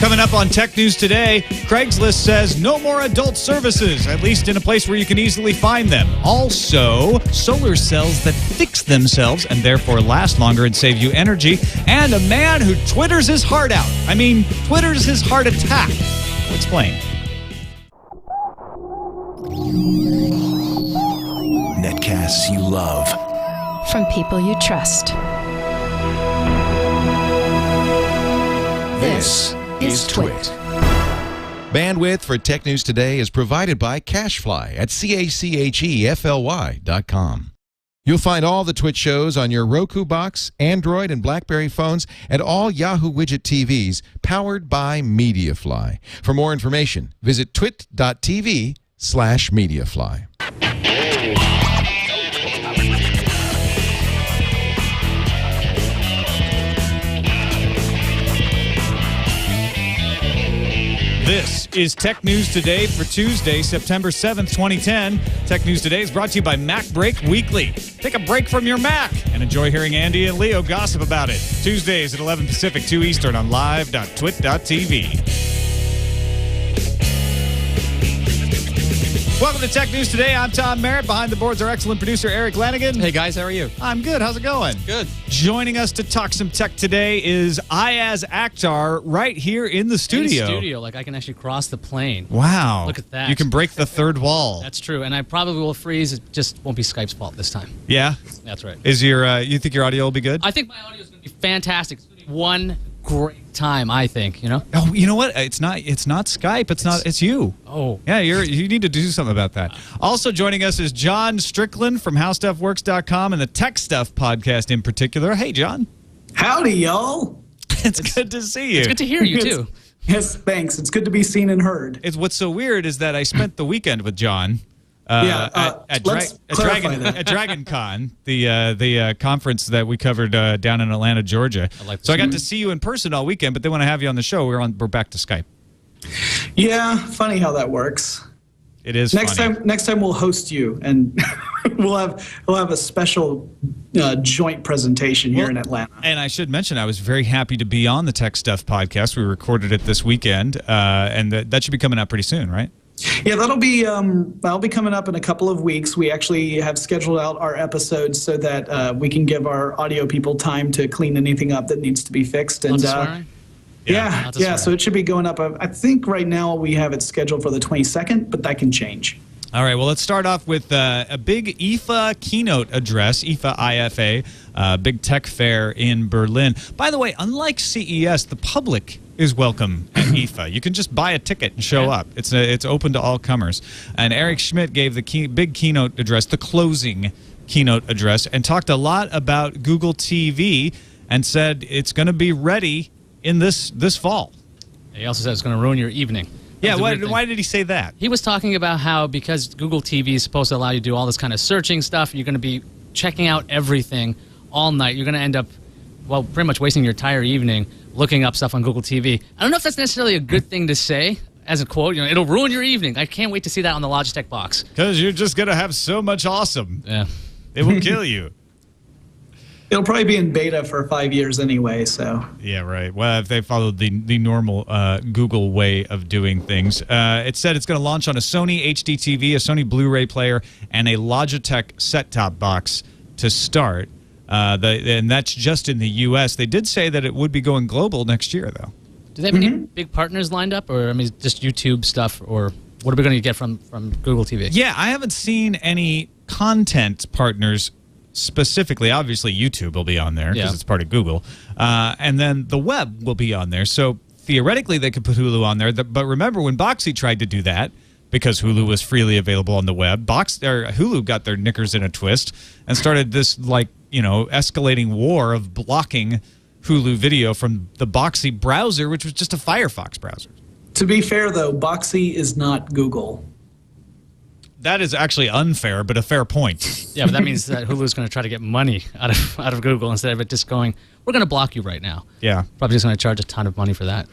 Coming up on Tech News Today, Craigslist says no more adult services, at least in a place where you can easily find them. Also, solar cells that fix themselves and therefore last longer and save you energy. And a man who twitters his heart out. I mean, twitters his heart attack. I'll explain. Netcasts you love. From people you trust. This is TWiT. Bandwidth for Tech News Today is provided by Cachefly at CACHEFLY.com. You'll find all the TWiT shows on your Roku box, Android, and BlackBerry phones, and all Yahoo Widget TVs powered by MediaFly. For more information, visit twit.tv/MediaFly. This is Tech News Today for Tuesday, September 7th, 2010. Tech News Today is brought to you by Mac Break Weekly. Take a break from your Mac and enjoy hearing Andy and Leo gossip about it. Tuesdays at 11 Pacific, 2 Eastern on live.twit.tv. Welcome to Tech News Today. I'm Tom Merritt. Behind the boards, our excellent producer, Erik Lanigan. Hey, guys. How are you? I'm good. How's it going? Good. Joining us to talk some tech today is Iyaz Akhtar right here in the studio. In the studio, like I can actually cross the plane. Wow. Look at that. You can break the third wall. That's true. And I probably will freeze. It just won't be Skype's fault this time. Yeah? That's right. Is your you think your audio will be good? I think my audio is going to be fantastic. It's going to be one great time, I think, you know? Oh, you know what? It's not Skype. It's you. Oh. Yeah, you need to do something about that. Also joining us is John Strickland from HowStuffWorks.com and the Tech Stuff podcast in particular. Hey, John. Howdy, y'all. It's good to see you. It's good to hear you, too. Yes, thanks. It's good to be seen and heard. What's so weird is that I spent the weekend with John at Dragon Con, the conference that we covered down in Atlanta, Georgia. I got to see you in person all weekend, but then when I have you on the show, we're back to Skype. Yeah, funny how that works. It is next funny. Next time we'll host you, and we'll have a special joint presentation here in Atlanta. And I should mention, I was very happy to be on the Tech Stuff podcast. We recorded it this weekend, and that should be coming out pretty soon, right? Yeah, that'll be coming up in a couple of weeks. We actually have scheduled out our episodes so that we can give our audio people time to clean anything up that needs to be fixed. And yeah. So it should be going up. I think right now we have it scheduled for the 22nd, but that can change. All right, well, let's start off with a big IFA keynote address, IFA, big tech fair in Berlin. By the way, unlike CES, the public is welcome at IFA. You can just buy a ticket and show up. It's open to all comers. And Eric Schmidt gave the big keynote address, the closing keynote address, and talked a lot about Google TV and said it's going to be ready in this fall. He also said it's going to ruin your evening. Yeah, why did he say that? He was talking about how because Google TV is supposed to allow you to do all this kind of searching stuff, you're going to be checking out everything all night. You're going to end up, well, pretty much wasting your entire evening looking up stuff on Google TV. I don't know if that's necessarily a good thing to say as a quote. You know, it'll ruin your evening. I can't wait to see that on the Logitech box. Because you're just going to have so much awesome. Yeah. It will kill you. It'll probably be in beta for 5 years anyway, so. Yeah, right. Well, if they followed the normal Google way of doing things. It said it's going to launch on a Sony HD TV, a Sony Blu-ray player, and a Logitech set-top box to start. And that's just in the U.S. They did say that it would be going global next year, though. Do they have any big partners lined up, or I mean, just YouTube stuff, or what are we going to get from Google TV? Yeah, I haven't seen any content partners specifically. Obviously, YouTube will be on there because it's part of Google. And then the web will be on there. So theoretically, they could put Hulu on there. But remember when Boxy tried to do that, because Hulu was freely available on the web, Hulu got their knickers in a twist and started this, escalating war of blocking Hulu video from the Boxy browser, which was just a Firefox browser. To be fair, though, Boxy is not Google. That is actually unfair, but a fair point. Yeah, but that means that Hulu's going to try to get money out of Google instead of it just going, we're going to block you right now. Yeah. Probably just going to charge a ton of money for that.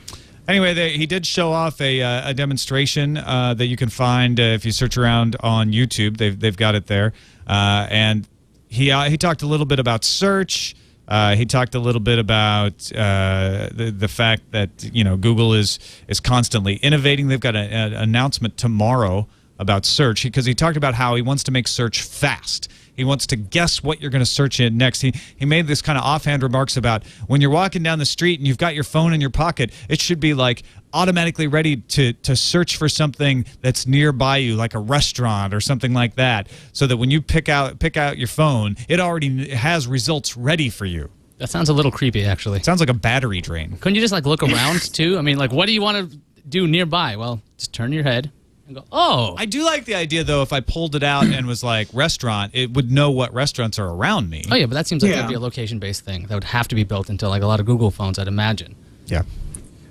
Anyway, he did show off a demonstration that you can find if you search around on YouTube. They've got it there. And he talked a little bit about search, He talked a little bit about the fact that Google is constantly innovating. They've got an announcement tomorrow about search, because he talked about how he wants to make search fast. He wants to guess what you're going to search in next. He made this kind of offhand remarks about when you're walking down the street and you've got your phone in your pocket, it should be like automatically ready to search for something that's nearby you, like a restaurant or something like that, so that when you pick out your phone, it already has results ready for you. That sounds a little creepy, actually. It sounds like a battery drain. Couldn't you just look around too? I mean, what do you want to do nearby? Well, just turn your head and go, oh. I do like the idea, though, if I pulled it out and was like restaurant, it would know what restaurants are around me. Oh, yeah, but that seems like that'd be a location-based thing. That would have to be built into a lot of Google phones, I'd imagine. Yeah.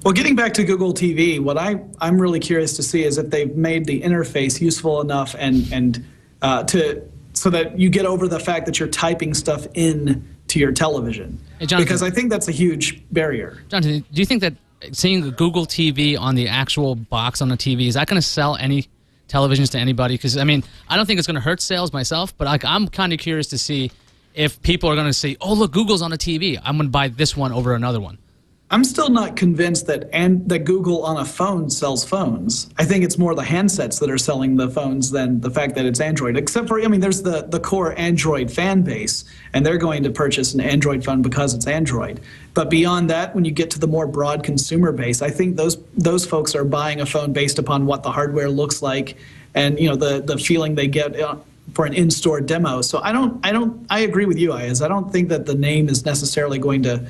Well, getting back to Google TV, what I'm really curious to see is if they've made the interface useful enough so that you get over the fact that you're typing stuff in to your television. Hey, Jonathan, because I think that's a huge barrier. Jonathan, do you think that seeing the Google TV on the actual box on the TV, is that going to sell any televisions to anybody? Because, I mean, I don't think it's going to hurt sales myself, but I'm kind of curious to see if people are going to say, oh, look, Google's on a TV. I'm going to buy this one over another one. I'm still not convinced that Google on a phone sells phones. I think it's more the handsets that are selling the phones than the fact that it's Android. Except for, there's the core Android fan base, and they're going to purchase an Android phone because it's Android. But beyond that, when you get to the more broad consumer base, I think those folks are buying a phone based upon what the hardware looks like, and the feeling they get for an in-store demo. So I agree with you, Iyaz. I don't think that the name is necessarily going to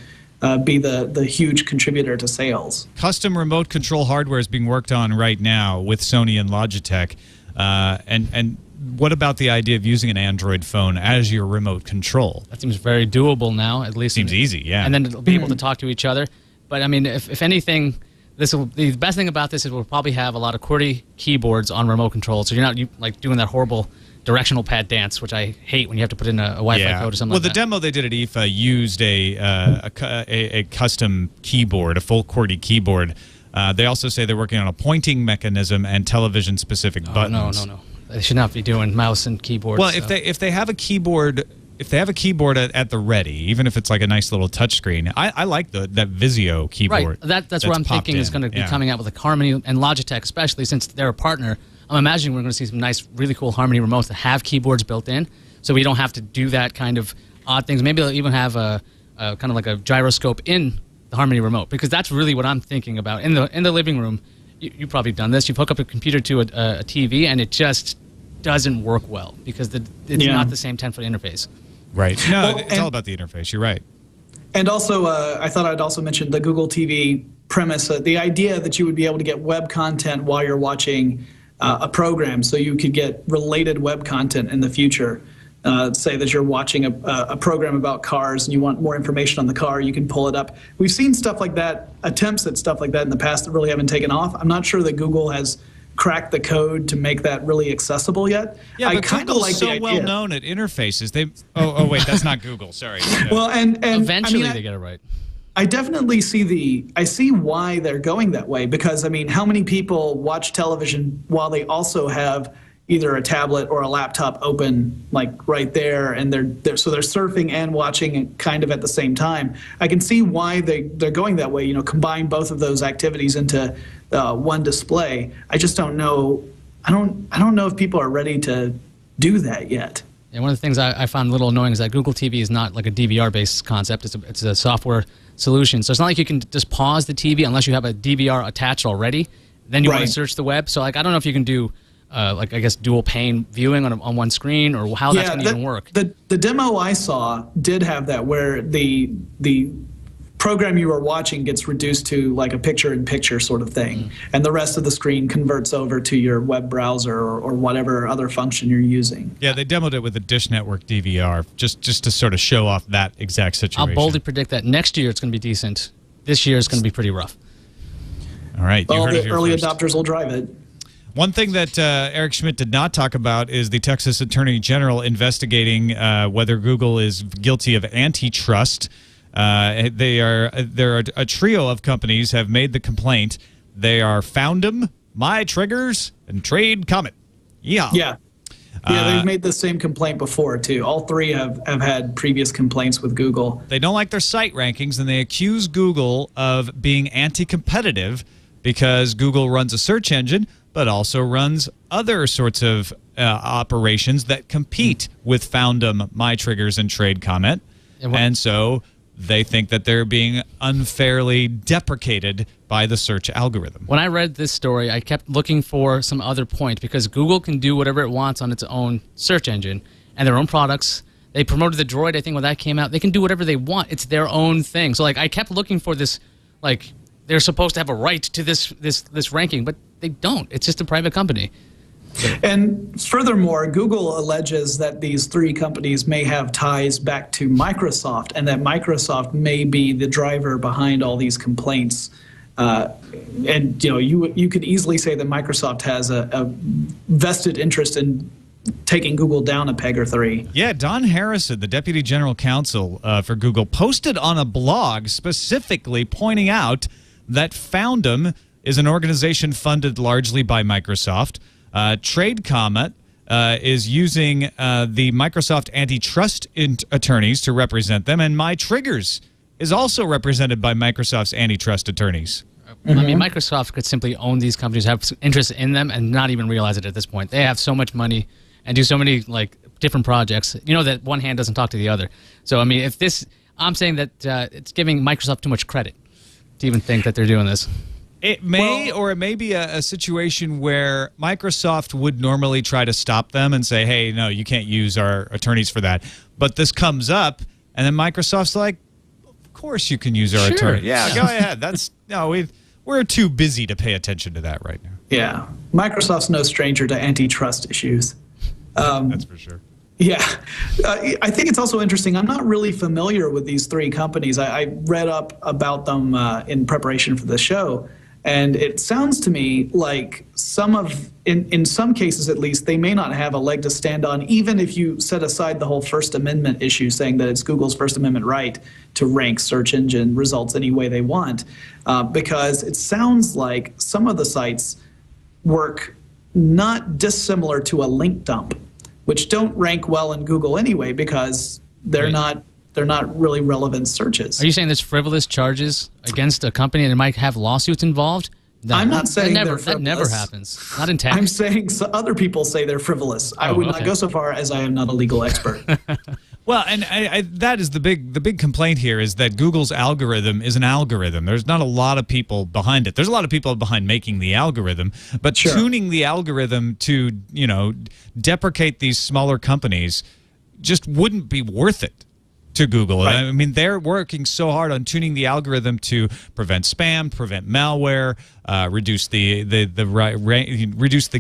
be the huge contributor to sales. Custom remote control hardware is being worked on right now with Sony and Logitech. And what about the idea of using an Android phone as your remote control? That seems very doable now, at least. Seems easy, yeah. And then be able to talk to each other. But, I mean, if anything, the best thing about this is we'll probably have a lot of QWERTY keyboards on remote control, so you're not doing that horrible directional pad dance, which I hate when you have to put in a Wi-Fi code or something like that. Well, the demo they did at IFA used a custom keyboard, a full QWERTY keyboard. They also say they're working on a pointing mechanism and television-specific buttons. No. They should not be doing mouse and keyboard. Well, if they have a keyboard, at the ready, even if it's like a nice little touchscreen, I like that Vizio keyboard. Right, that's what I'm thinking is going to be coming out with Harmony and Logitech, especially since they're a partner. I'm imagining we're going to see some nice, really cool Harmony remotes that have keyboards built in, so we don't have to do that kind of odd things. Maybe they'll even have a kind of like a gyroscope in the Harmony remote, because that's really what I'm thinking about. In the living room, you've probably done this. You hook up a computer to a TV, and it just doesn't work well because it's not the same 10-foot interface. Right. No, it's all about the interface. You're right. And also, I thought I'd also mention the Google TV premise, the idea that you would be able to get web content while you're watching a program, so you could get related web content in the future. Say that you're watching a program about cars and you want more information on the car, you can pull it up. We've seen stuff like that, attempts at stuff like that in the past that really haven't taken off. I'm not sure that Google has cracked the code to make that really accessible yet. Yeah, but Google's like so well known at interfaces. Oh wait, that's not Google. Sorry. Well, and eventually they get it right. I definitely see why they're going that way, because how many people watch television while they also have either a tablet or a laptop open, like right there, and they're surfing and watching kind of at the same time. I can see why they're going that way. Combine both of those activities into one display. I just don't know. I don't know if people are ready to do that yet. And one of the things I found a little annoying is that Google TV is not like a DVR-based concept. It's a software solution. So it's not like you can just pause the TV unless you have a DVR attached already. Then you want to search the web. So I don't know if you can do I guess dual pane viewing on one screen, or how that's going to even work. The demo I saw did have that, where the program you were watching gets reduced to like a picture-in-picture sort of thing, and the rest of the screen converts over to your web browser or whatever other function you're using. Yeah, they demoed it with a Dish Network DVR just to sort of show off that exact situation. I'll boldly predict that next year it's going to be decent. This year is going to be pretty rough. All right. Well, the early adopters will drive it. One thing that Eric Schmidt did not talk about is the Texas Attorney General investigating whether Google is guilty of antitrust. There are a trio of companies have made the complaint. They are Foundum, My Triggers, and Trade Comet. Yeah. Yeah, they've made the same complaint before, too. All three have had previous complaints with Google. They don't like their site rankings, and they accuse Google of being anti-competitive because Google runs a search engine, but also runs other sorts of operations that compete with Foundum, MyTriggers, and Trade Comment. And so they think that they're being unfairly deprecated by the search algorithm. When I read this story, I kept looking for some other point because Google can do whatever it wants on its own search engine and their own products. They promoted the Droid, I think, when that came out. They can do whatever they want. It's their own thing. So, like, I kept looking for this, like, they're supposed to have a right to this ranking, but they don't. It's just a private company. And furthermore, Google alleges that these three companies may have ties back to Microsoft, and that Microsoft may be the driver behind all these complaints. And you could easily say that Microsoft has a vested interest in taking Google down a peg or three. Yeah, Don Harrison, the Deputy General Counsel for Google, posted on a blog specifically pointing out that Foundum is an organization funded largely by Microsoft. Trade Comment is using the Microsoft antitrust attorneys to represent them, and MyTriggers is also represented by Microsoft's antitrust attorneys. I mean, Microsoft could simply own these companies, have interest in them, and not even realize it at this point. They have so much money and do so many different projects. You know that one hand doesn't talk to the other. So I mean, I'm saying that it's giving Microsoft too much credit to even think that they're doing this. It may, or it may be a situation where Microsoft would normally try to stop them and say, hey, no, you can't use our attorneys for that. But this comes up, and then Microsoft's like, of course you can use our attorney. Yeah, go ahead. We're too busy to pay attention to that right now. Yeah. Microsoft's no stranger to antitrust issues. That's for sure. Yeah. I think it's also interesting. I'm not really familiar with these three companies. I read up about them in preparation for the show. And it sounds to me like in some cases at least, they may not have a leg to stand on, even if you set aside the whole First Amendment issue, saying that it's Google's First Amendment right to rank search engine results any way they want, because it sounds like some of the sites work not dissimilar to a link dump, which don't rank well in Google anyway because they're not really relevant searches. Are you saying there's frivolous charges against a company and it might have lawsuits involved? I'm not saying that that never happens. Not in tech. I'm saying other people say they're frivolous. I would not go so far as I am not a legal expert. Well, and that is the big complaint here is that Google's algorithm is an algorithm. There's not a lot of people behind it. There's a lot of people behind making the algorithm, but tuning the algorithm to, deprecate these smaller companies just wouldn't be worth it to Google. Right. I mean, they're working so hard on tuning the algorithm to prevent spam, prevent malware, reduce the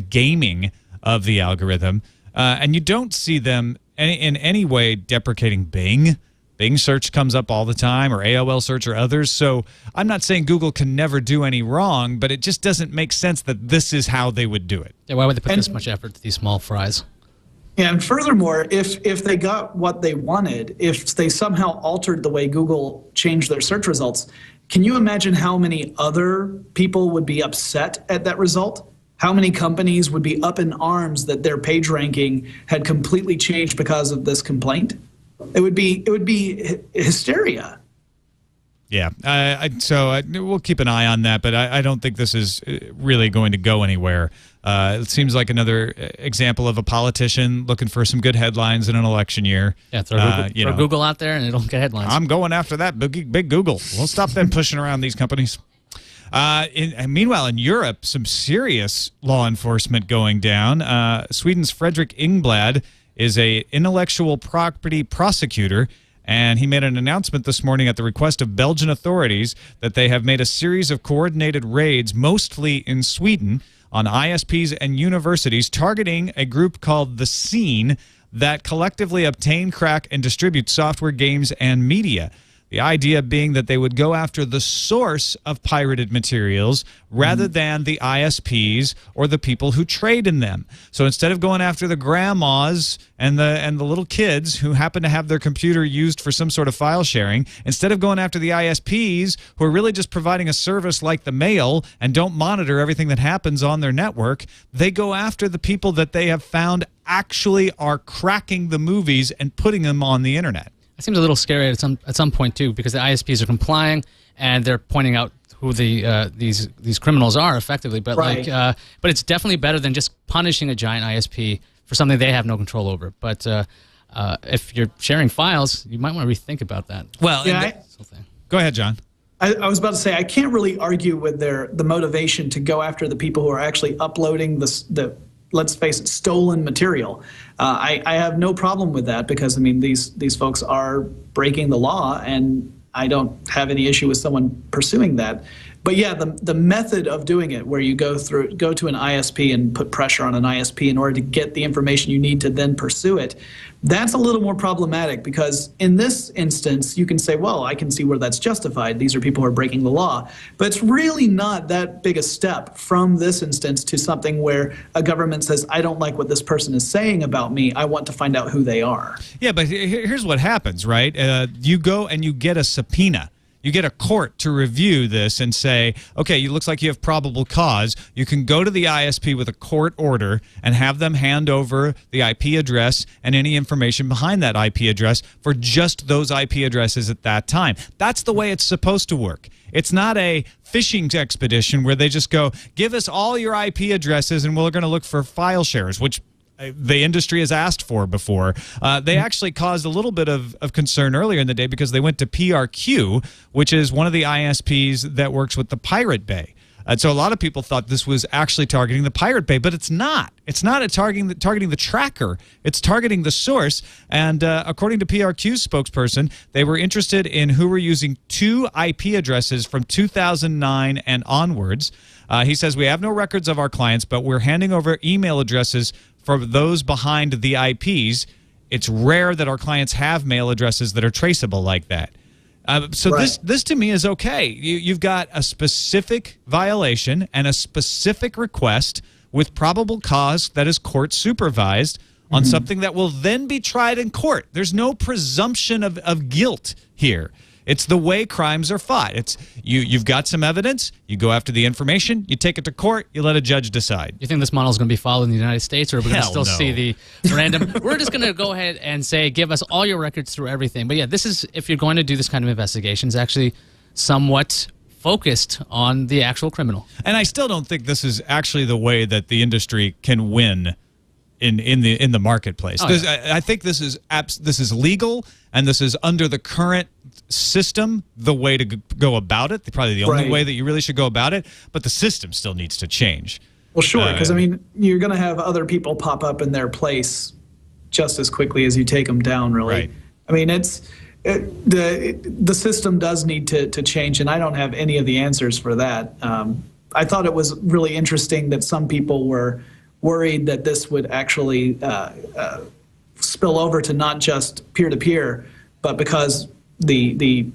gaming of the algorithm, and you don't see them in any way deprecating Bing. Bing search comes up all the time, or AOL search, or others. So I'm not saying Google can never do any wrong, but it just doesn't make sense that this is how they would do it. Yeah, why would they put this much effort to these small fries? And furthermore, if they got what they wanted, if they somehow altered the way Google changed their search results, can you imagine how many other people would be upset at that result? How many companies would be up in arms that their page ranking had completely changed because of this complaint? It would be hysteria. Yeah, so we'll keep an eye on that, but I don't think this is really going to go anywhere. It seems like another example of a politician looking for some good headlines in an election year. Yeah, throw Google out there and it'll get headlines. I'm going after that big Google. We'll stop them pushing around these companies. Meanwhile, in Europe, some serious law enforcement going down. Sweden's Fredrik Ingblad is a intellectual property prosecutor, and he made an announcement this morning at the request of Belgian authorities that they have made a series of coordinated raids, mostly in Sweden, on ISPs and universities targeting a group called The Scene that collectively obtain, crack, and distribute software, games, and media. The idea being that they would go after the source of pirated materials rather than the ISPs or the people who trade in them. So instead of going after the grandmas and the little kids who happen to have their computer used for some sort of file sharing, instead of going after the ISPs who are really just providing a service like the mail and don't monitor everything that happens on their network, they go after the people that they have found actually are cracking the movies and putting them on the internet. It seems a little scary at some point too, because the ISPs are complying and they're pointing out who these criminals are effectively. But but it's definitely better than just punishing a giant ISP for something they have no control over. But if you're sharing files, you might want to rethink about that. Well, yeah, go ahead, John. I was about to say, I can't really argue with the motivation to go after the people who are actually uploading the let's face it, stolen material. I have no problem with that, because I mean these folks are breaking the law, and I don't have any issue with someone pursuing that. But yeah, the method of doing it, where you go to an ISP and put pressure on an ISP in order to get the information you need to then pursue it, that's a little more problematic, because in this instance, you can say, well, I can see where that's justified. These are people who are breaking the law. But it's really not that big a step from this instance to something where a government says, I don't like what this person is saying about me. I want to find out who they are. Yeah, but here's what happens, right? You go and you get a subpoena. You get a court to review this and say, okay, it looks like you have probable cause. You can go to the ISP with a court order and have them hand over the IP address and any information behind that IP address for just those IP addresses at that time. That's the way it's supposed to work. It's not a fishing expedition where they just go, give us all your IP addresses and we're going to look for file shares, which the industry has asked for before. They actually caused a little bit of concern earlier in the day because they went to PRQ, which is one of the ISPs that works with the Pirate Bay. And so a lot of people thought this was actually targeting the Pirate Bay, but it's not. It's not targeting the tracker. It's targeting the source. And according to PRQ's spokesperson, they were interested in who were using 2 IP addresses from 2009 and onwards. He says, we have no records of our clients, but we're handing over email addresses for those behind the IPs. It's rare that our clients have mail addresses that are traceable like that. So right. This to me is okay. You've got a specific violation and a specific request with probable cause that is court supervised on something that will then be tried in court. There's no presumption of guilt here. It's the way crimes are fought. It's you've got some evidence, you go after the information, you take it to court, you let a judge decide. You think this model is going to be followed in the United States, or are we going to still see the random? We're just going to go ahead and say, give us all your records through everything. But yeah, this is, if you're going to do this kind of investigations, actually somewhat focused on the actual criminal. And I still don't think this is actually the way that the industry can win in the marketplace. Oh, yeah. I think this is legal, and this is under the current system the way to go about it. Probably the only way that you really should go about it. But the system still needs to change. Well, sure, because I mean, you're going to have other people pop up in their place just as quickly as you take them down. Really, right. I mean, the system does need to change, and I don't have any of the answers for that. I thought it was really interesting that some people were worried that this would actually spill over to not just peer-to-peer, but because the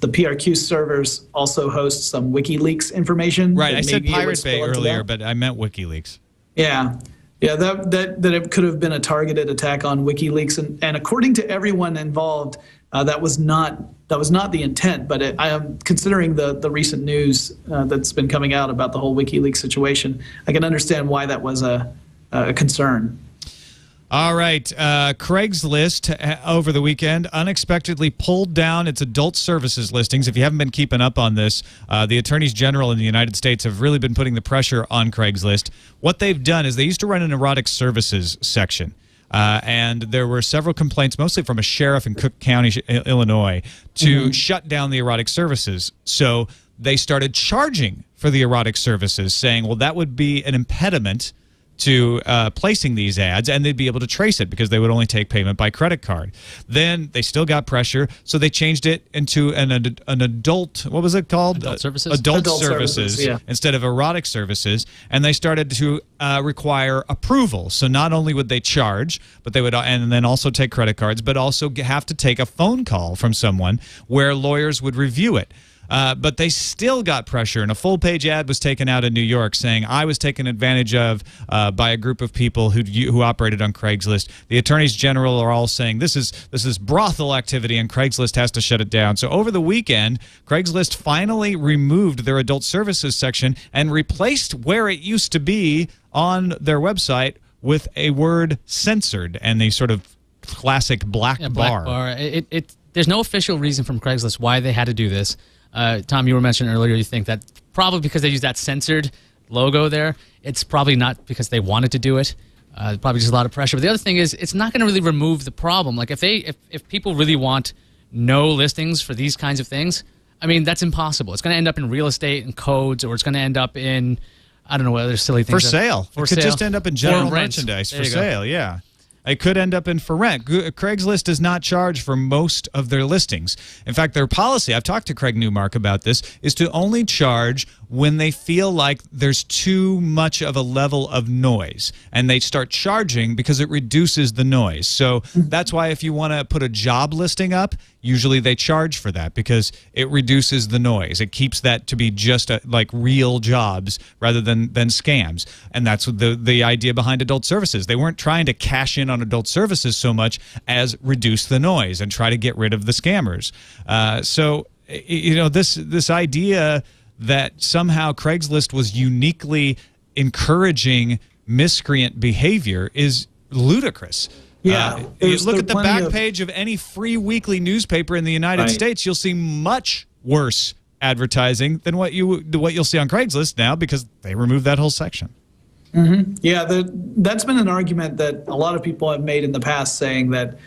PRQ servers also host some WikiLeaks information. Right, I said Pirate Bay earlier, but I meant WikiLeaks. Yeah, that it could have been a targeted attack on WikiLeaks, and according to everyone involved, that was not the intent. But I am considering the recent news that's been coming out about the whole WikiLeaks situation. I can understand why that was a concern. All right. Craigslist over the weekend unexpectedly pulled down its adult services listings. If you haven't been keeping up on this, the attorneys general in the United States have really been putting the pressure on Craigslist. What they've done is they used to run an erotic services section. And there were several complaints, mostly from a sheriff in Cook County, Illinois, to shut down the erotic services. So they started charging for the erotic services, saying, well, that would be an impediment to placing these ads, and they'd be able to trace it because they would only take payment by credit card. Then they still got pressure, so they changed it into an adult, what was it called? Adult services? Adult services, yeah, instead of erotic services, and they started to require approval. So not only would they charge, but they would, and then also take credit cards, but also have to take a phone call from someone where lawyers would review it. But they still got pressure, and a full-page ad was taken out in New York saying, I was taken advantage of by a group of people who operated on Craigslist. The attorneys general are all saying this is brothel activity, and Craigslist has to shut it down. So over the weekend, Craigslist finally removed their adult services section and replaced where it used to be on their website with a word censored and the sort of classic black bar. There's no official reason from Craigslist why they had to do this. Tom, you were mentioning earlier you think that probably because they use that censored logo there, it's probably not because they wanted to do it. Probably just a lot of pressure. But the other thing is, it's not going to really remove the problem. Like if people really want no listings for these kinds of things, I mean, that's impossible. It's going to end up in real estate and codes, or it's going to end up in, I don't know what other silly things. For sale. It could just end up in general merchandise for sale, yeah. It could end up in for rent. Craigslist does not charge for most of their listings. In fact, their policy, I've talked to Craig Newmark about this, is to only charge when they feel like there's too much of a level of noise. And they start charging because it reduces the noise. So that's why if you want to put a job listing up, usually they charge for that because it reduces the noise. It keeps that to be just like real jobs rather than scams. And that's the idea behind adult services. They weren't trying to cash in on adult services so much as reduce the noise and try to get rid of the scammers. So, you know, this idea that somehow Craigslist was uniquely encouraging miscreant behavior is ludicrous. Yeah, you look at the back page of any free weekly newspaper in the United States, you'll see much worse advertising than what you'll see on Craigslist now because they removed that whole section. Mm-hmm. Yeah, that's been an argument that a lot of people have made in the past, saying that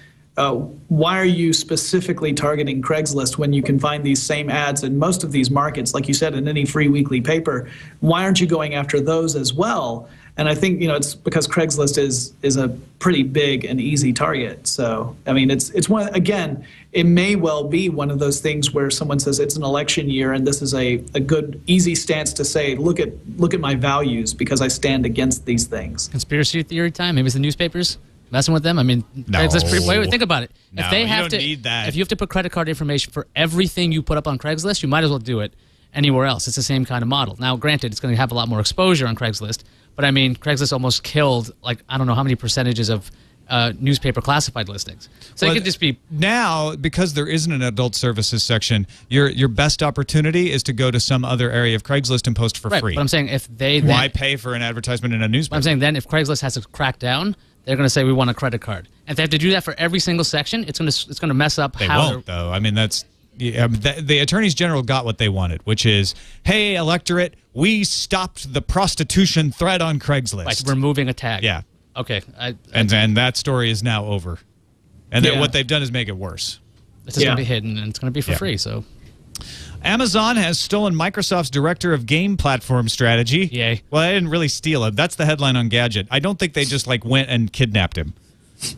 why are you specifically targeting Craigslist when you can find these same ads in most of these markets, like you said, in any free weekly paper? Why aren't you going after those as well? And I think, you know, it's because Craigslist is a pretty big and easy target. So, I mean, it's one, again, it may well be one of those things where someone says it's an election year and this is a good, easy stance to say, look at my values because I stand against these things. Conspiracy theory time? Maybe it's the newspapers messing with them? I mean, no. Craigslist, wait, think about it. No, if they have you don't need that. If you have to put credit card information for everything you put up on Craigslist, you might as well do it anywhere else. It's the same kind of model. Now, granted, it's going to have a lot more exposure on Craigslist, but I mean, Craigslist almost killed, like, I don't know how many percentages of newspaper classified listings. So it could just be... Now, because there isn't an adult services section, your best opportunity is to go to some other area of Craigslist and post for free. But I'm saying if they... Why pay for an advertisement in a newspaper? I'm saying then if Craigslist has to crack down, they're going to say we want a credit card. And if they have to do that for every single section, it's going to mess up They won't, though. I mean, that's... Yeah, the attorneys general got what they wanted, which is, hey, electorate, we stopped the prostitution threat on Craigslist. By removing a tag. Yeah. Okay. And that story is now over. And then what they've done is make it worse. It's just going to be hidden, and it's going to be for free. So, Amazon has stolen Microsoft's director of game platform strategy. Yay. Well, I didn't really steal him. That's the headline on Gadget. I don't think they just went and kidnapped him. He's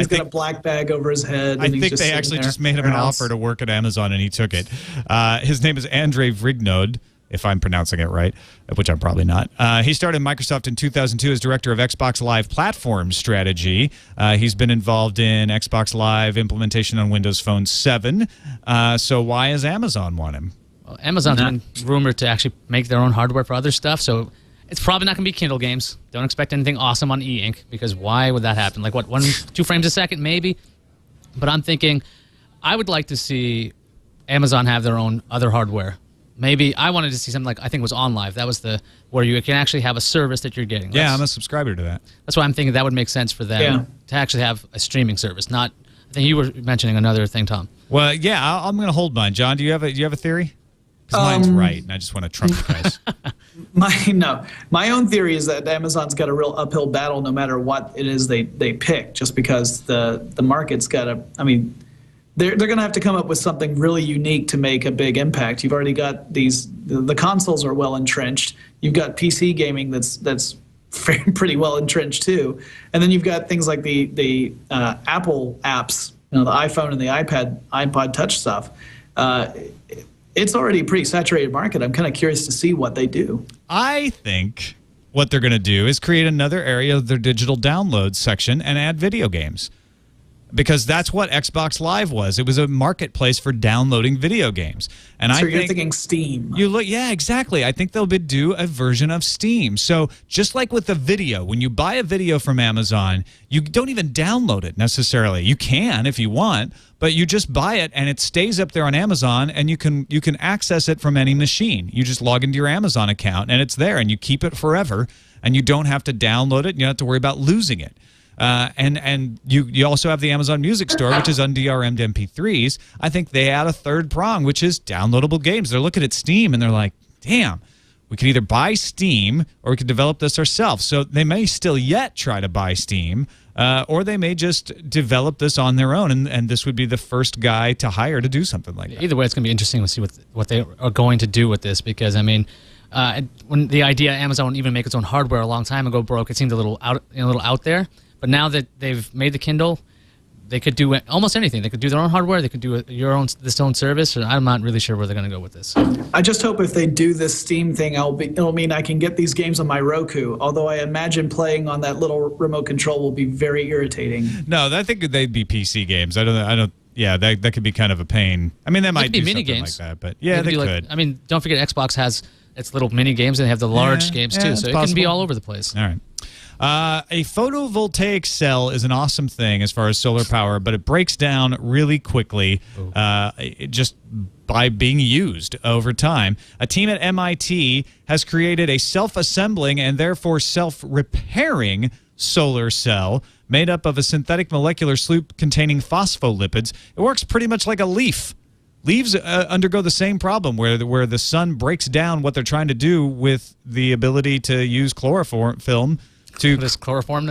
got a black bag over his head. I think they actually just made him an offer to work at Amazon, and he took it. His name is Andrei Vrignod, if I'm pronouncing it right, which I'm probably not. He started Microsoft in 2002 as director of Xbox Live platform strategy. He's been involved in Xbox Live implementation on Windows Phone 7. So why does Amazon want him? Well, Amazon's been rumored to actually make their own hardware for other stuff, so it's probably not going to be Kindle games. Don't expect anything awesome on e-ink, because why would that happen? Like, what, 1-2 frames a second, maybe? But I'm thinking, I would like to see Amazon have their own other hardware. Maybe I wanted to see something like, I think it was OnLive. That was where you can actually have a service that you're getting. Yeah, I'm a subscriber to that. That's why I'm thinking that would make sense for them to actually have a streaming service. Not, I think you were mentioning another thing, Tom. Well, yeah, I'm going to hold mine. John, do you have a theory? Because mine's right, and I just want to trump you guys. My own theory is that Amazon's got a real uphill battle no matter what it is they pick, just because the market's got to, I mean, they're going to have to come up with something really unique to make a big impact. You've already got the consoles are well entrenched. You've got PC gaming that's pretty well entrenched too. And then you've got things like the Apple apps, the iPhone and the iPod Touch stuff. It's already a pretty saturated market. I'm kind of curious to see what they do. I think what they're going to do is create another area of their digital downloads section and add video games. because that's what Xbox Live was. It was a marketplace for downloading video games. And so you're thinking Steam. Yeah, exactly. I think they'll do a version of Steam. So just like with the video, when you buy a video from Amazon, you don't even download it necessarily. You can if you want, but you just buy it and it stays up there on Amazon, and you can access it from any machine. You just log into your Amazon account and it's there, and you keep it forever, and you don't have to download it. You don't have to worry about losing it. And you also have the Amazon Music Store, which is un-DRM'd MP3s. I think they add a third prong, which is downloadable games. They're looking at Steam and they're like, damn, we could either buy Steam or we could develop this ourselves. So they may still yet try to buy Steam, or they may just develop this on their own, and this would be the first guy to hire to do something like that. Either way, it's going to be interesting to see what they are going to do with this, because, I mean, when the idea Amazon would even make its own hardware a long time ago broke, it seemed a little out there. But now that they've made the Kindle, they could do almost anything. They could do their own hardware. They could do this own service. I'm not really sure where they're going to go with this. I just hope if they do this Steam thing, it'll mean I can get these games on my Roku. Although I imagine playing on that little remote control will be very irritating. No, I think they'd be PC games. I don't. Yeah, that could be kind of a pain. I mean, they might do something like that, but yeah, they could. I mean, don't forget Xbox has its little mini games, and they have the large games too, so it can be all over the place. All right. A photovoltaic cell is an awesome thing as far as solar power, but it breaks down really quickly just by being used over time. A team at MIT has created a self-assembling and therefore self-repairing solar cell made up of a synthetic molecular sloop containing phospholipids. It works pretty much like a leaf. Leaves undergo the same problem where the sun breaks down what they're trying to do with the ability to use chloroform to chloroform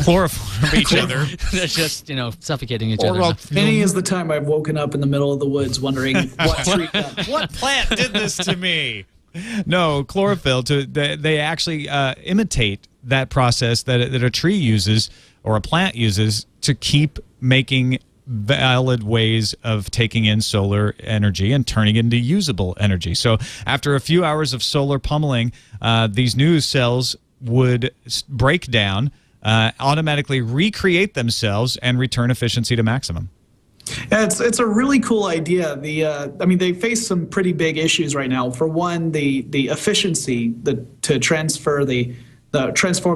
each other. They're just, suffocating each other. Any is the time I've woken up in the middle of the woods wondering what plant did this to me. No, chlorophyll. They actually imitate that process that a tree uses or a plant uses to keep making valid ways of taking in solar energy and turning it into usable energy. So after a few hours of solar pummeling, these new cells would break down, automatically recreate themselves, and return efficiency to maximum. Yeah, it's a really cool idea. I mean, they face some pretty big issues right now. For one, the efficiency to transform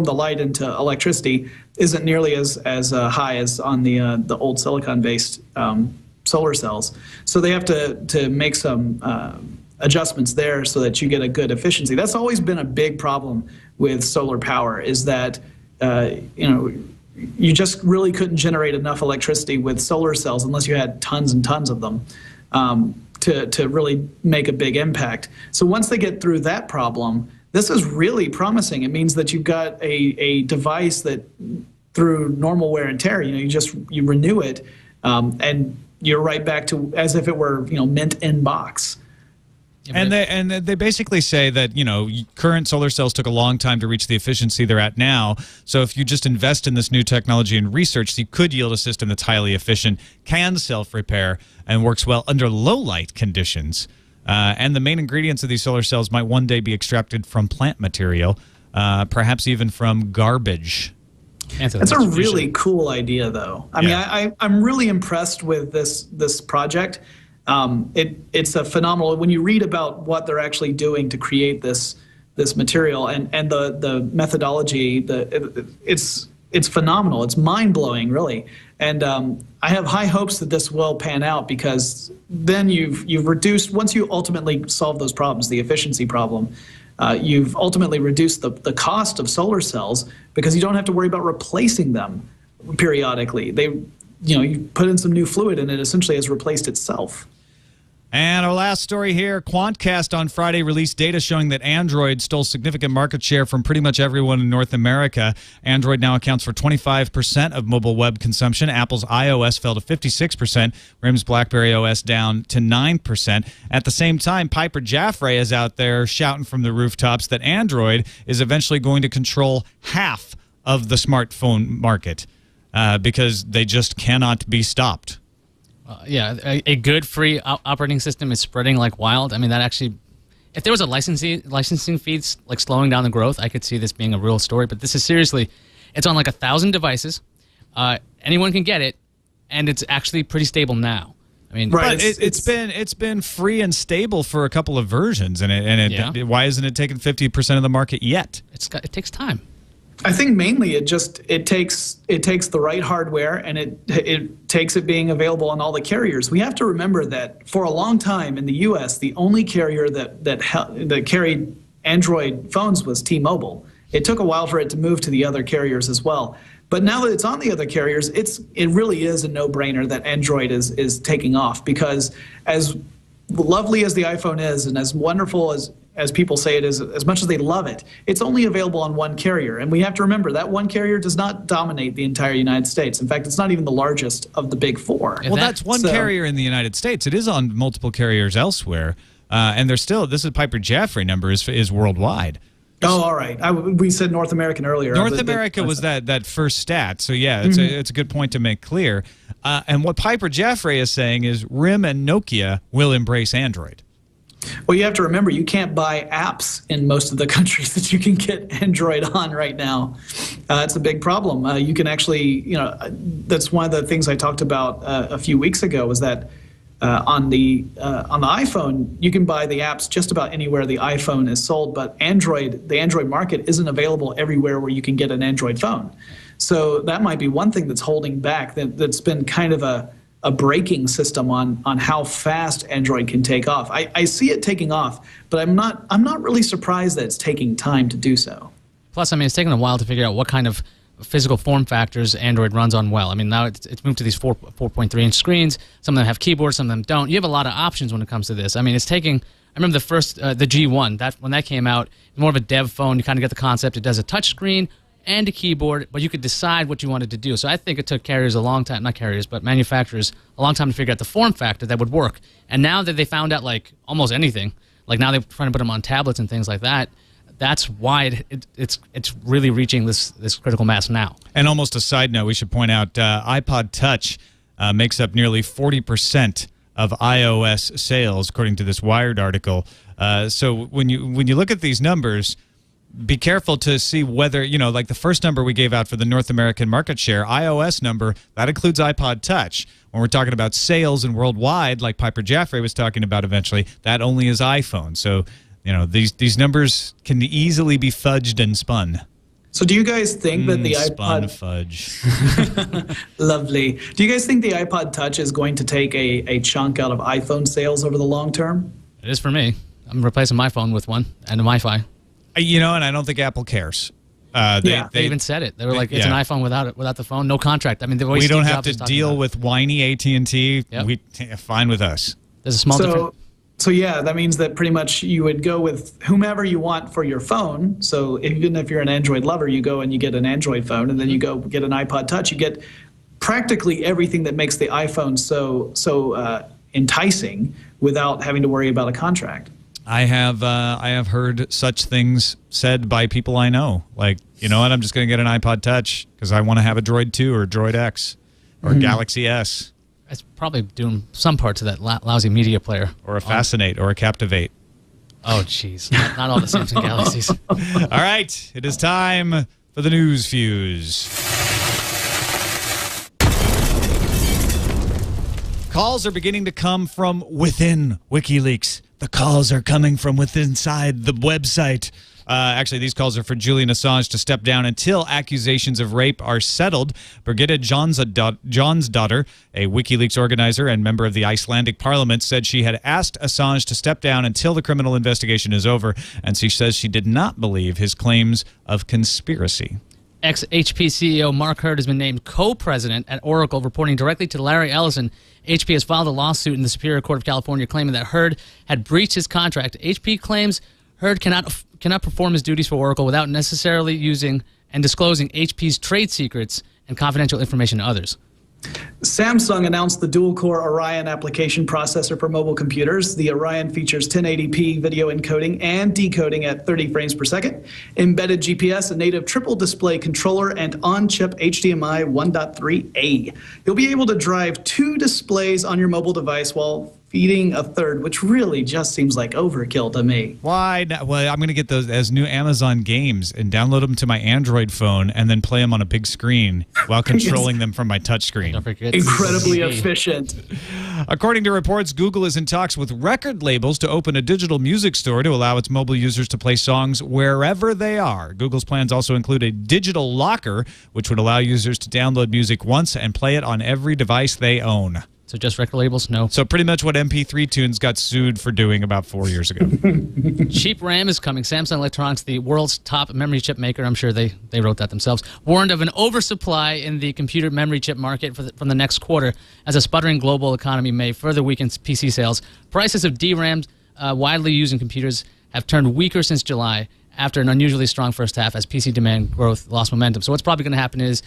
the light into electricity isn't nearly as high as on the old silicon-based solar cells. So they have to make some adjustments there so that you get a good efficiency. That's always been a big problem with solar power, is that you just really couldn't generate enough electricity with solar cells unless you had tons and tons of them to really make a big impact. So once they get through that problem, this is really promising. It means that you've got a device that, through normal wear and tear, you renew it, and you're right back to as if it were mint in box. And they basically say that current solar cells took a long time to reach the efficiency they're at now. So if you just invest in this new technology and research, you could yield a system that's highly efficient, can self-repair, and works well under low light conditions. And the main ingredients of these solar cells might one day be extracted from plant material, perhaps even from garbage. That's a really cool idea, though. I mean, I'm really impressed with this project. It's a phenomenal. When you read about what they're actually doing to create this material and the methodology, it's phenomenal. It's mind-blowing, really. And I have high hopes that this will pan out, because then you've reduced, once you ultimately solve those problems, the efficiency problem, you've ultimately reduced the cost of solar cells, because you don't have to worry about replacing them periodically. You put in some new fluid and it essentially has replaced itself. And our last story here, Quantcast on Friday released data showing that Android stole significant market share from pretty much everyone in North America. Android now accounts for 25% of mobile web consumption. Apple's iOS fell to 56%, RIM's BlackBerry OS down to 9%. At the same time, Piper Jaffray is out there shouting from the rooftops that Android is eventually going to control half of the smartphone market because they just cannot be stopped. A good free operating system is spreading like wild. I mean, that actually, if there was a licensing fees like slowing down the growth, I could see this being a real story. But this is seriously, it's on like 1,000 devices. Anyone can get it. and it's actually pretty stable now. I mean, right? It's been free and stable for a couple of versions, and why isn't it taking 50% of the market yet? It takes time. I think mainly it takes the right hardware, and it takes it being available on all the carriers. We have to remember that for a long time in the U.S., the only carrier that carried Android phones was T-Mobile. It took a while for it to move to the other carriers as well. But now that it's on the other carriers, it really is a no-brainer that Android is taking off, because as lovely as the iPhone is and as wonderful as people say it is, as much as they love it, it's only available on one carrier. And we have to remember that one carrier does not dominate the entire United States. In fact, it's not even the largest of the big four. Well, that's one carrier in the United States. It is on multiple carriers elsewhere. And they're still, this is Piper Jaffray number is worldwide. Oh, all right. We said North American earlier. North America was that first stat. So, yeah, it's a good point to make clear. And what Piper Jaffray is saying is RIM and Nokia will embrace Android. Well, you have to remember, you can't buy apps in most of the countries that you can get Android on right now. It's a big problem. You can actually, that's one of the things I talked about a few weeks ago, was that on the iPhone, you can buy the apps just about anywhere the iPhone is sold, but the Android market isn't available everywhere where you can get an Android phone. So that might be one thing that's holding back, that's been kind of a braking system on how fast Android can take off. I see it taking off, but I'm not really surprised that it's taking time to do so. Plus, I mean, it's taken a while to figure out what kind of physical form factors Android runs on well. I mean, now it's moved to these 4.3-inch screens. Some of them have keyboards, some of them don't. You have a lot of options when it comes to this. I mean, it's taking. I remember the first, the G1. When that came out, more of a dev phone. You kind of get the concept. It does a touch screen and a keyboard, but you could decide what you wanted to do. So I think it took carriers a long time, not carriers, but manufacturers a long time to figure out the form factor that would work. And now that they found out like almost anything, like now they're trying to put them on tablets and things like that. That's why it's really reaching this critical mass now. And almost a side note, we should point out iPod Touch makes up nearly 40% of iOS sales, according to this Wired article. So when you look at these numbers, be careful to see whether, like the first number we gave out for the North American market share, iOS number, that includes iPod Touch. When we're talking about sales and worldwide, like Piper Jaffray was talking about eventually, that only is iPhone. So these numbers can easily be fudged and spun. So do you guys think that the iPod fudge? Lovely. Do you guys think the iPod Touch is going to take a chunk out of iPhone sales over the long term? It is for me. I'm replacing my phone with one and a Wi-Fi. And I don't think Apple cares. They even said it. They were like, it's an iPhone without the phone, no contract. I mean, we don't have to deal with whiny AT&T. Yep. Fine with us. There's a small difference. So yeah, that means that pretty much you would go with whomever you want for your phone. So even if you're an Android lover, you go and you get an Android phone, and then you go get an iPod Touch. You get practically everything that makes the iPhone so enticing without having to worry about a contract. I have heard such things said by people I know. Like, you know what, I'm just going to get an iPod Touch because I want to have a Droid 2 or a Droid X or a Galaxy S. It's probably doing some parts of that lousy media player. Or a Fascinate or a Captivate. Oh, jeez. Not all the Samsung Galaxies. All right. It is time for the News Fuse. Calls are beginning to come from within WikiLeaks. The calls are coming from inside the website. Actually, these calls are for Julian Assange to step down until accusations of rape are settled. Brigitte Jonsdottir, a WikiLeaks organizer and member of the Icelandic parliament, said she had asked Assange to step down until the criminal investigation is over, and she says she did not believe his claims of conspiracy. Ex-HP CEO Mark Hurd has been named co-president at Oracle, reporting directly to Larry Ellison. HP has filed a lawsuit in the Superior Court of California claiming that Hurd had breached his contract. HP claims Hurd cannot perform his duties for Oracle without necessarily using and disclosing HP's trade secrets and confidential information to others. Samsung announced the dual-core Orion application processor for mobile computers. The Orion features 1080p video encoding and decoding at 30 frames per second, embedded GPS, a native triple display controller, and on-chip HDMI 1.3a. You'll be able to drive 2 displays on your mobile device while feeding a third, which really just seems like overkill to me. Why not? Well, I'm going to get those as new Amazon games and download them to my Android phone and then play them on a big screen while controlling them from my touchscreen. Don't forget Incredibly efficient. According to reports, Google is in talks with record labels to open a digital music store to allow its mobile users to play songs wherever they are. Google's plans also include a digital locker, which would allow users to download music once and play it on every device they own. So just record labels? No. So pretty much what MP3 Tunes got sued for doing about 4 years ago. Cheap RAM is coming. Samsung Electronics, the world's top memory chip maker, I'm sure they wrote that themselves, warned of an oversupply in the computer memory chip market from the next quarter as a sputtering global economy may further weaken PC sales. Prices of DRAM widely used in computers have turned weaker since July after an unusually strong first half as PC demand growth lost momentum. So what's probably going to happen is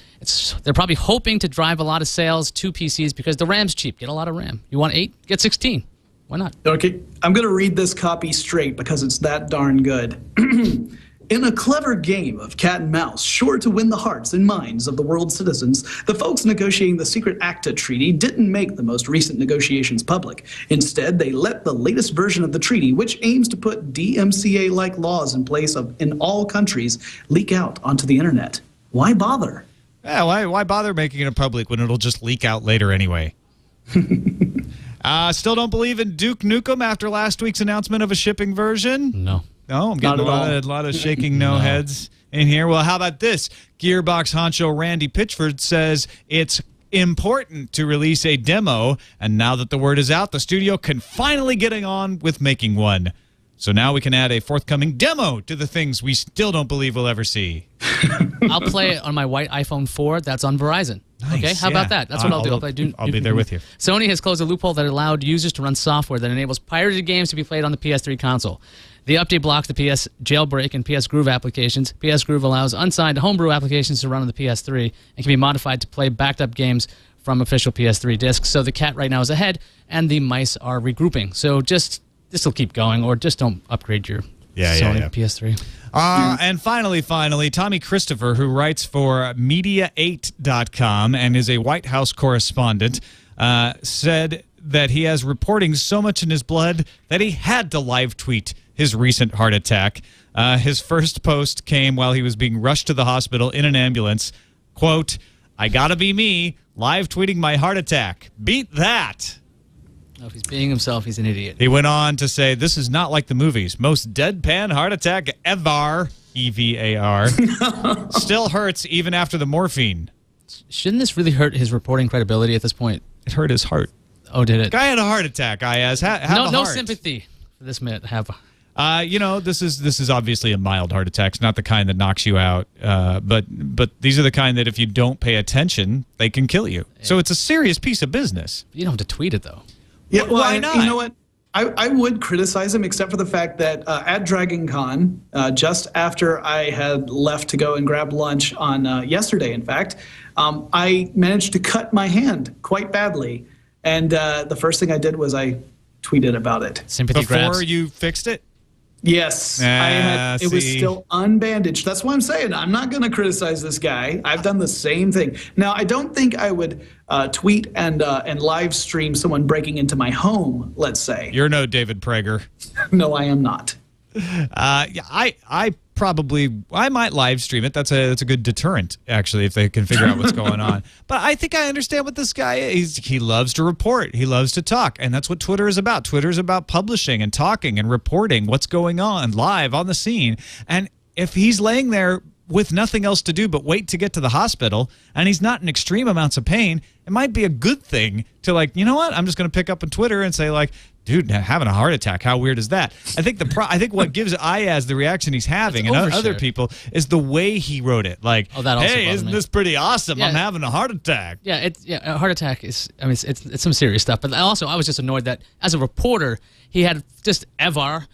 they're probably hoping to drive a lot of sales to PCs because the RAM's cheap. Get a lot of RAM. You want 8? Get 16. Why not? Okay, I'm going to read this copy straight because it's that darn good. In a clever game of cat and mouse, sure to win the hearts and minds of the world's citizens, the folks negotiating the secret ACTA treaty didn't make the most recent negotiations public. Instead, they let the latest version of the treaty, which aims to put DMCA-like laws in place in all countries, leak out onto the internet. Why bother? Yeah, why bother making it public when it'll just leak out later anyway? Still don't believe in Duke Nukem after last week's announcement of a shipping version? No. No, I'm getting a lot of shaking no heads in here. Well, how about this? Gearbox honcho Randy Pitchford says it's important to release a demo, and now that the word is out, the studio can finally get on with making one. So now we can add a forthcoming demo to the things we still don't believe we'll ever see. I'll play it on my white iPhone 4 that's on Verizon. Nice, okay, how about that? That's what I'll do. I'll be there with you. Sony has closed a loophole that allowed users to run software that enables pirated games to be played on the PS3 console. The update blocks the PS Jailbreak and PS Groove applications. PS Groove allows unsigned homebrew applications to run on the PS3 and can be modified to play backed up games from official PS3 discs. So the cat right now is ahead, and the mice are regrouping. So this will keep going, or just don't upgrade your Sony PS3. And finally, Tommy Christopher, who writes for Media8.com and is a White House correspondent, said that he has reporting so much in his blood that he had to live tweet his recent heart attack. His first post came while he was being rushed to the hospital in an ambulance. Quote, "I gotta be me, live tweeting my heart attack. Beat that." No, if he's being himself, he's an idiot. He went on to say, "This is not like the movies. Most deadpan heart attack ever, EVAR. Still hurts even after the morphine." Shouldn't this really hurt his reporting credibility at this point? It hurt his heart. Oh, did it? Guy had a heart attack, Iyaz. No sympathy for this man. This is obviously a mild heart attack. It's not the kind that knocks you out. But these are the kind that if you don't pay attention, they can kill you. Yeah. So it's a serious piece of business. You don't have to tweet it, though. Yeah, well, why not? You know what? I would criticize him, except for the fact that at Dragon Con, just after I had left to go and grab lunch on yesterday, in fact, I managed to cut my hand quite badly. And the first thing I did was I tweeted about it. Sympathy grabs. Before you fixed it? Yes. It was still unbandaged. That's why I'm saying I'm not going to criticize this guy. I've done the same thing. Now, I don't think I would tweet and live stream someone breaking into my home, let's say. You're no David Prager. No, I am not. I might live stream it. That's a good deterrent, actually, if they can figure out what's going on. But I think I understand what this guy is. He loves to report. He loves to talk. And that's what Twitter is about. Twitter is about publishing and talking and reporting what's going on live on the scene. And if he's laying there with nothing else to do but wait to get to the hospital, and he's not in extreme amounts of pain, it might be a good thing to, like, you know what? I'm just going to pick up on Twitter and say, like, dude, having a heart attack, how weird is that? I think what gives Iyaz the reaction he's having and other people is the way he wrote it. Like, hey, isn't this pretty awesome? Yeah. I'm having a heart attack. Yeah, a heart attack is, I mean, it's some serious stuff. But also, I was just annoyed that as a reporter, he had just Evar,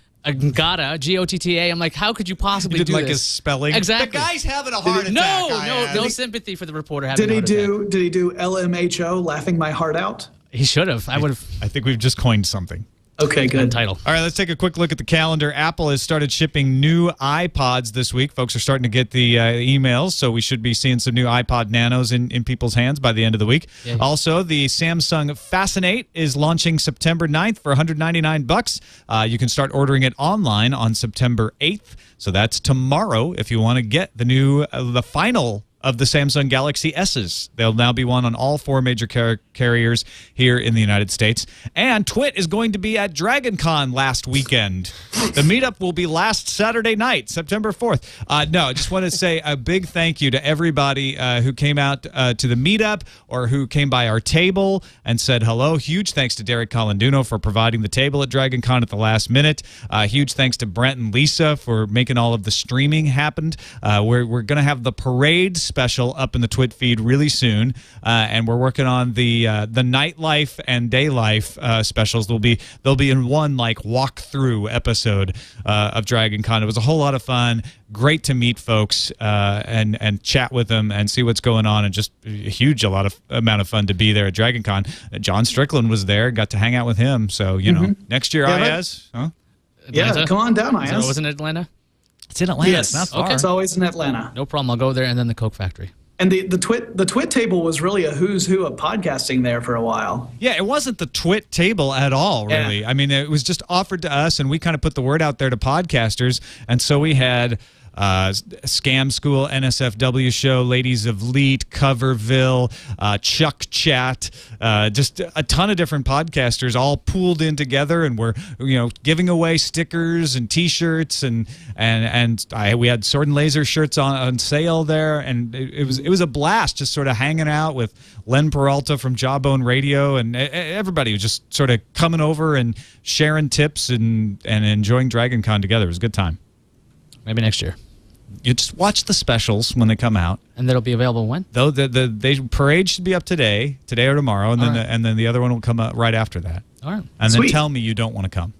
Gotta, G-O-T-T-A. I'm like, how could you possibly do like this? His spelling? Exactly. The guy's having a heart attack. No sympathy for the reporter having a heart attack. Did he do LMHO, laughing my heart out? He should have. I would have. I think we've just coined something. Okay, good. Title. All right, let's take a quick look at the calendar. Apple has started shipping new iPods this week. Folks are starting to get the emails, so we should be seeing some new iPod Nanos in people's hands by the end of the week. Yeah. Also, the Samsung Fascinate is launching September 9th for $199. You can start ordering it online on September 8th, so that's tomorrow if you want to get the new, the final of the Samsung Galaxy S's. They'll now be one on all 4 major carriers here in the United States. And TWiT is going to be at DragonCon last weekend. The meetup will be last Saturday night, September 4th. No, I just want to say a big thank you to everybody who came out to the meetup or who came by our table and said hello. Huge thanks to Derek Colanduno for providing the table at DragonCon at the last minute. Huge thanks to Brent and Lisa for making all of the streaming happen. We're going to have the parade special up in the TWiT feed really soon, and we're working on the nightlife and day life specials. They'll be in one like walkthrough episode of DragonCon. It was a whole lot of fun. Great to meet folks and chat with them and see what's going on, and just a lot of amount of fun to be there at DragonCon. John Strickland was there. Got to hang out with him. So next year, Iyaz, huh? Yeah, come on down, Iyaz. So it was in Atlanta. It's in Atlanta. Yes. It's not far. Okay. It's always in Atlanta. No problem. I'll go there, and then the Coke Factory. And the TWiT table was really a who's who of podcasting there for a while. Yeah, it wasn't the TWiT table at all, really. Yeah. I mean, it was just offered to us, and we kind of put the word out there to podcasters. And so we had Scam School, NSFW Show, Ladies of Leet, Coverville, Chuck Chat, just a ton of different podcasters all pooled in together, and we're giving away stickers and T-shirts, and we had Sword and Laser shirts on sale there, and it was a blast just sort of hanging out with Len Peralta from Jawbone Radio, and everybody was just sort of coming over and sharing tips and enjoying DragonCon together. It was a good time. Maybe next year. You just watch the specials when they come out. And that'll be available when? Though the parade should be up today or tomorrow, and then the other one will come out right after that. All right. And then tell me you don't want to come.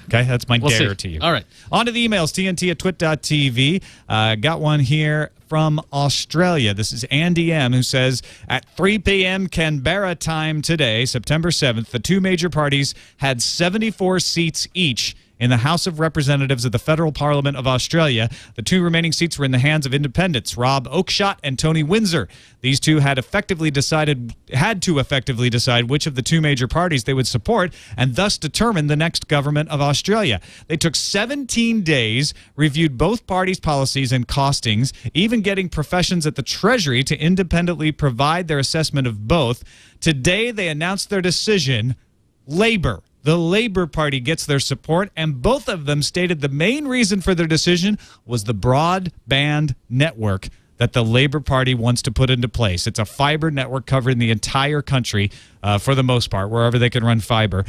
Okay, that's my dare to you. All right. On to the emails, tnt@twit.tv. Got one here from Australia. This is Andy M., who says, at 3 p.m. Canberra time today, September 7th, the 2 major parties had 74 seats each in the House of Representatives of the Federal Parliament of Australia. The 2 remaining seats were in the hands of independents, Rob Oakeshott and Tony Windsor. These 2 had to effectively decide which of the 2 major parties they would support, and thus determine the next government of Australia. They took 17 days, reviewed both parties' policies and costings, even getting professions at the Treasury to independently provide their assessment of both. Today, they announced their decision. Labour. The Labour Party gets their support, and both of them stated the main reason for their decision was the broadband network that the Labour Party wants to put into place. It's a fiber network covering the entire country for the most part, wherever they can run fiber.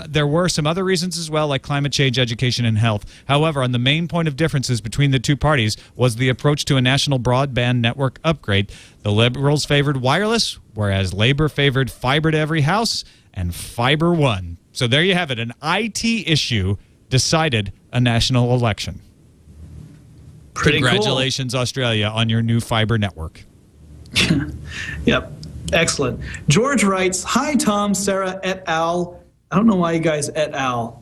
There were some other reasons as well, like climate change, education, and health. However, on the main point of differences between the 2 parties was the approach to a national broadband network upgrade. The Liberals favored wireless, whereas Labour favored fiber to every house and Fiber One. So there you have it. An IT issue decided a national election. Pretty Congratulations, cool. Australia, on your new fiber network. Yep. Excellent. George writes, hi, Tom, Sarah, et al. I don't know why you guys et al.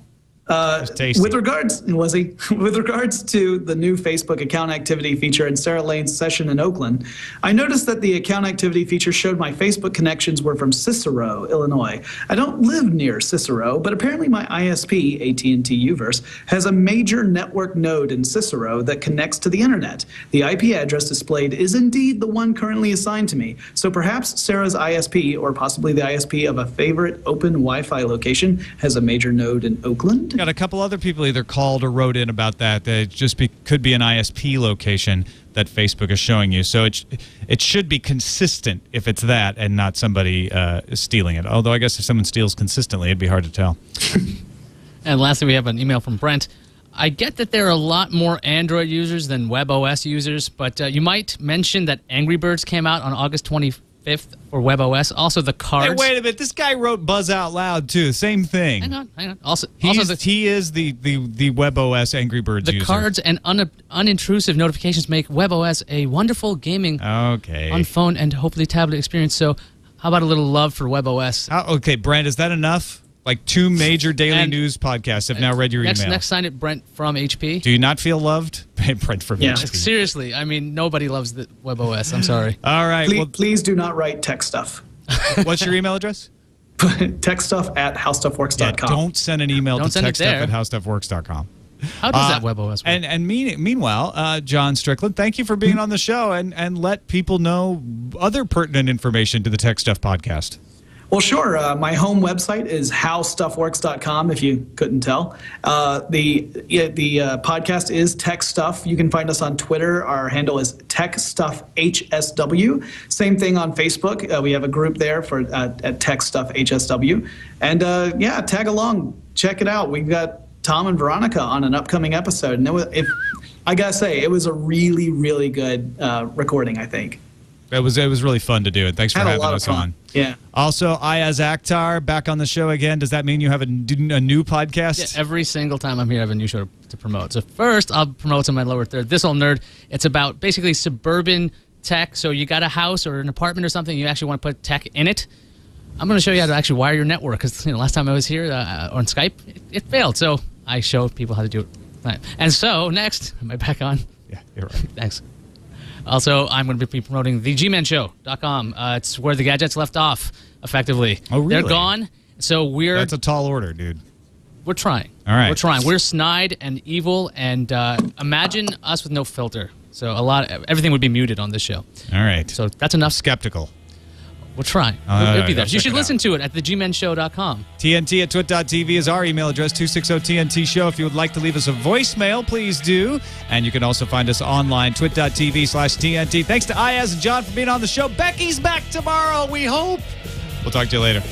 With regards to the new Facebook account activity feature in Sarah Lane's session in Oakland, I noticed that the account activity feature showed my Facebook connections were from Cicero, Illinois. I don't live near Cicero, but apparently my ISP, AT&T Uverse, has a major network node in Cicero that connects to the internet. The IP address displayed is indeed the one currently assigned to me. So perhaps Sarah's ISP, or possibly the ISP of a favorite open Wi-Fi location, has a major node in Oakland. Got a couple other people either called or wrote in about that. It just could be an ISP location that Facebook is showing you. So it should be consistent if it's that and not somebody stealing it. Although I guess if someone steals consistently, it'd be hard to tell. And lastly, we have an email from Brent. I get that there are a lot more Android users than WebOS users, but you might mention that Angry Birds came out on August 25th for WebOS. Also, the cards. Hey, wait a minute. This guy wrote Buzz Out Loud, too. Same thing. Hang on. Also, he is the WebOS Angry Birds user. The cards and unintrusive notifications make WebOS a wonderful gaming on phone and hopefully tablet experience. So how about a little love for WebOS? Okay, Brent, is that enough? like 2 major daily news podcasts have now read your email. Next sign it, Brent from HP. Do you not feel loved? Brent from HP. Seriously, I mean, nobody loves the WebOS. I'm sorry. All right. Please do not write tech stuff. What's your email address? techstuff@howstuffworks.com. Yeah, don't send an email to techstuff@howstuffworks.com. How does that WebOS work? And meanwhile, John Strickland, thank you for being on the show and let people know other pertinent information to the Tech Stuff podcast. Well, sure. My home website is howstuffworks.com, if you couldn't tell. The podcast is Tech Stuff. You can find us on Twitter. Our handle is TechStuffHSW. Same thing on Facebook. We have a group there for at TechStuffHSW. And tag along. Check it out. We've got Tom and Veronica on an upcoming episode. And I got to say, it was a really, really good recording, I think. It was really fun to do it. Thanks for having us on. Yeah. Also, Iyaz Akhtar back on the show again. Does that mean you have a new podcast? Yeah, every single time I'm here, I have a new show to promote. So first, I'll promote to my lower third. This Old Nerd. It's about basically suburban tech. So you got a house or an apartment or something, you actually want to put tech in it. I'm going to show you how to actually wire your network because last time I was here on Skype, it failed. So I show people how to do it. And so next, am I back on? Yeah, you're right. Thanks. Also, I'm going to be promoting thegmanshow.com. It's where the gadgets left off, effectively. Oh, really? They're gone. So That's a tall order, dude. We're trying. All right. We're trying. We're snide and evil, and imagine us with no filter. So everything would be muted on this show. All right. So that's enough. Skeptical. We'll try. It'll be there. You should listen to it at thegmanshow.com. TNT at twit.tv is our email address, 260-TNT show. If you would like to leave us a voicemail, please do. And you can also find us online, twit.tv/TNT. Thanks to Iyaz and John for being on the show. Becky's back tomorrow, we hope. We'll talk to you later.